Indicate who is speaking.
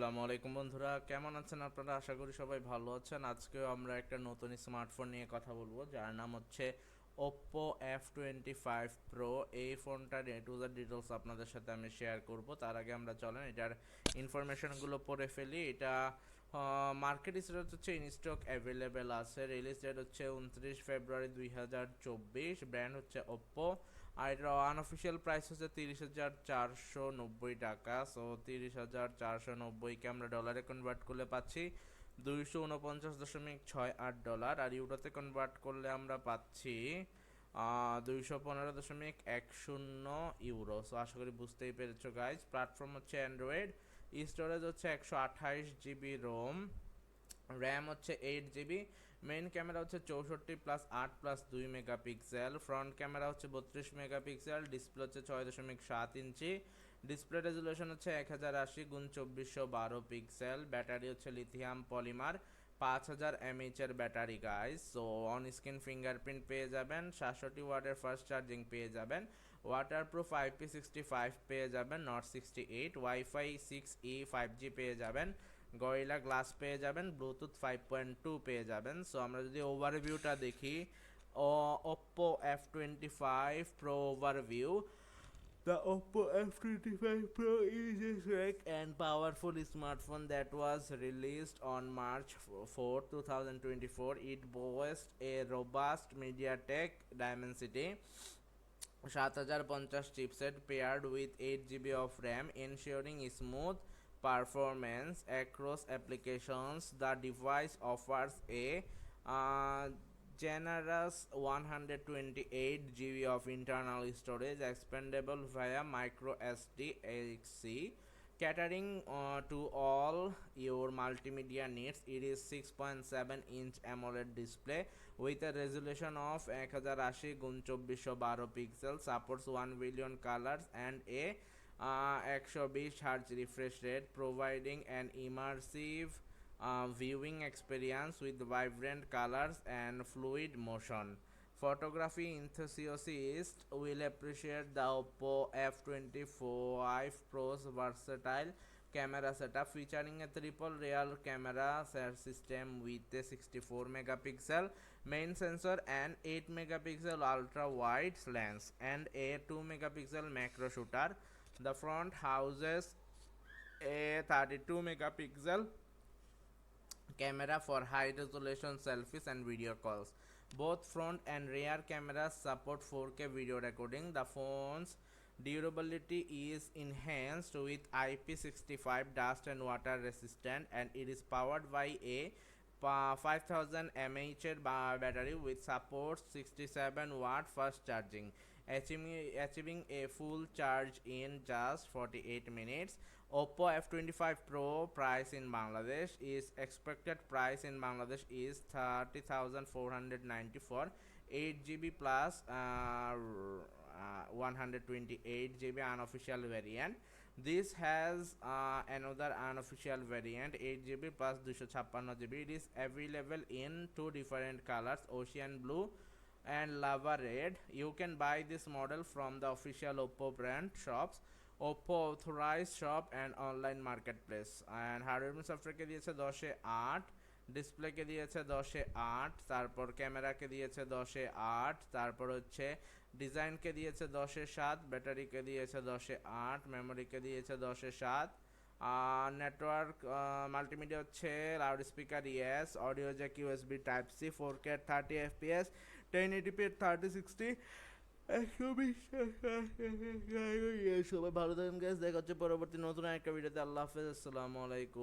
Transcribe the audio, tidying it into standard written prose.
Speaker 1: আসসালামু আলাইকুম বন্ধুরা, কেমন আছেন আপনারা? আশা করি সবাই ভালো আছেন। আজকেও আমরা একটা নতুন স্মার্টফোন নিয়ে কথা বলবো, যার নাম হচ্ছে Oppo F25 Pro। এই ফোনটার এ টু জেড ডিটেলস আপনাদের সাথে আমি শেয়ার করব। তার আগে আমরা চলেন এটার ইনফরমেশনগুলো পড়ে ফেলি। এটা মার্কেট স্টেট হচ্ছে ইন স্টক অ্যাভেলেবেল আছে। রিলিজ ডেট হচ্ছে 29 ফেব্রুয়ারি 2024। ব্র্যান্ড হচ্ছে Oppo। আর এটার আনঅফিসিয়াল প্রাইস হচ্ছে 30,490 টাকা। সো 30,490কে আমরা ডলারে কনভার্ট করলে পাচ্ছি 249.68 ডলার। আর ইউরোতে কনভার্ট করলে আমরা পাচ্ছি 215.10 ইউরো। সো আশা করি বুঝতেই পেরেছো গাইজ। প্ল্যাটফর্ম হচ্ছে অ্যান্ড্রয়েড। স্টোরেজ হচ্ছে 128 জিবি রোম। র্যাম হচ্ছে 8 জিবি। মেইন ক্যামেরা হচ্ছে 64+8+2 মেগাপিক্সেল। ফ্রন্ট ক্যামেরা হচ্ছে 32 মেগাপিক্সেল। ডিসপ্লে হচ্ছে 6.7 ইঞ্চি। ডিসপ্লে রেজুলেশন হচ্ছে 1080x2412 পিক্সেল। ব্যাটারি হচ্ছে লিথিয়াম পলিমার 5000 mAh এর battery guys. So on screen fingerprint পেয়ে যাবেন, 67 ওয়াটের ফাস্ট চার্জিং পেয়ে যাবেন, ওয়াটারপ্রুফ IP65 পেয়ে যাবেন, নট 68, ওয়াইফাই 6E 5G পেয়ে যাবেন, গরিলা গ্লাস পেয়ে যাবেন, ব্লুটুথ 5.2 পেয়ে যাবেন। সো আমরা যদি ওভারভিউটা দেখি, Oppo F25 Pro overview. The Oppo F25 Pro is a sleek and powerful smartphone that was released on March 4, 2024. It boasts a robust MediaTek Dimensity 7050 chipset paired with 8 GB of RAM, ensuring smooth performance across applications. The device offers a uh, generous 128 GB of internal storage, expandable via micro SD HC, catering to all your multimedia needs. It is 6.7-inch AMOLED display with a resolution of 1080x2412 pixels, supports 1 billion colors and a 120 Hz refresh rate, providing an immersive viewing experience with vibrant colors and fluid motion. Photography enthusiasts will appreciate the Oppo F25 Pro's versatile camera setup, featuring a triple rear camera system with a 64 megapixel main sensor and 8 megapixel ultra wide lens and a 2 megapixel macro shooter. The front houses a 32 megapixel camera for high resolution selfies and video calls. Both front and rear cameras support 4K video recording. The phone's durability is enhanced with IP65 dust and water resistant, and it is powered by a 5000 mAh battery with supports 67-watt fast charging, achieving a full charge in just 48 minutes. Oppo F25 Pro price in Bangladesh is expected price in Bangladesh is 30,494, 8 GB plus 128 GB unofficial variant. This has another unofficial variant 8 GB plus 256 GB. It is available in two different colors, ocean blue and lava red. You can buy this model from the official Oppo brand shops, Oppo authorized shop and online marketplace. And hardware এবং সফটওয়্যারকে দিয়েছে 10-8, ডিসপ্লেকে দিয়েছে 10-8, তারপর ক্যামেরাকে দিয়েছে 10-8, তারপর হচ্ছে ডিজাইনকে দিয়েছে 10-7, ব্যাটারিকে দিয়েছে 10-8, মেমোরিকে দিয়েছে 10-7, নেটওয়ার্ক মাল্টিমিডিয়া হচ্ছে loud speaker yes, audio jack USB type C, 4K 30 fps, 1080p 3060, 120। সবাই ভালো থাকেন গাইস, দেখা হচ্ছে পরবর্তী নতুন একটা ভিডিওতে। আল্লাহ হাফেজ, আসসালামু আলাইকুম।